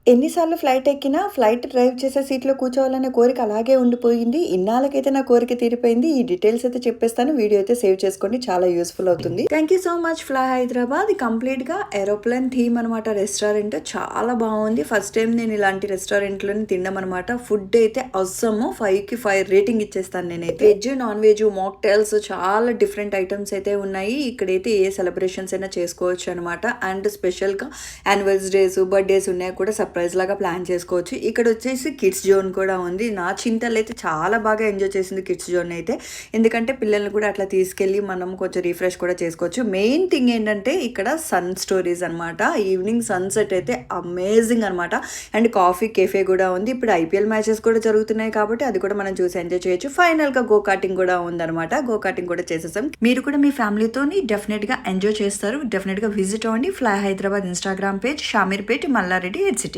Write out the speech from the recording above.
ఎన్నిసార్లు ఫ్లైట్ ఎక్కినా, flight drive చేసే సీట్‌లో కూర్చోవాలనే కోరిక అలాగే ఉండిపోయింది. ఇన్నాళ్ళకైతే నా కోరిక తీరిపోయింది. ఈ డీటెయిల్స్ అయితే చెప్పేస్తాను. వీడియో అయితే సేవ్ చేసుకోండి. చాలా యూజ్‌ఫుల్ అవుతుంది. Thank you so much fly Hyderabad. కంప్లీట్‌గా ఏరోప్లేన్ థీమ్ అనమాట రెస్టారెంట్. చాలా బాగుంది. ఫస్ట్ టైం నేను ఇలాంటి రెస్టారెంట్‌లోని తినడం అనమాట. ఫుడ్ అయితే అస్సమ్ 5కి 5 రేటింగ్ ఇచ్చేస్తాను నేనైతే. వెజ్, నాన్ వెజ్, మాక్టైల్స్ చాలా డిఫరెంట్ ఐటమ్స్ అయితే ఉన్నాయి. ఇక్కడైతే ఏ సెలబ్రేషన్స్ అయినా చేసుకోవచ్చు అనమాట. అండ్ స్పెషల్‌గా యానివర్సరీస్, బర్త్‌డేస్ ఉన్నాయి కూడా సర్ప్రైజ్ లాగా ప్లాన్ చేసుకోవచ్చు. ఇక్కడ వచ్చేసి కిడ్స్ జోన్ కూడా ఉంది. నా చింతలు అయితే చాలా బాగా ఎంజాయ్ చేసింది కిడ్స్ జోన్ అయితే. ఎందుకంటే పిల్లల్ని కూడా అట్లా తీసుకెళ్ళి మనం కొంచెం రిఫ్రెష్ కూడా చేసుకోవచ్చు. మెయిన్ థింగ్ ఏంటంటే ఇక్కడ సన్ స్టోరీస్ అనమాట. ఈవినింగ్ సన్సెట్ అయితే అమేజింగ్ అనమాట. అండ్ కాఫీ కెఫే కూడా ఉంది. ఇప్పుడు ఐపీఎల్ మ్యాచెస్ కూడా జరుగుతున్నాయి కాబట్టి అది కూడా మనం చూసి ఎంజాయ్ చేయొచ్చు. ఫైనల్గా గో కార్టింగ్ కూడా ఉందన్నమాట. గో కార్టింగ్ కూడా చేసేసాం. మీరు కూడా మీ ఫ్యామిలీతోని డెఫినెట్గా ఎంజాయ్ చేస్తారు. డెఫినెట్గా విజిట్ అవ్వండి. Fly Hyderabad Instagram page, Shamirpet, Mallareddy, head city.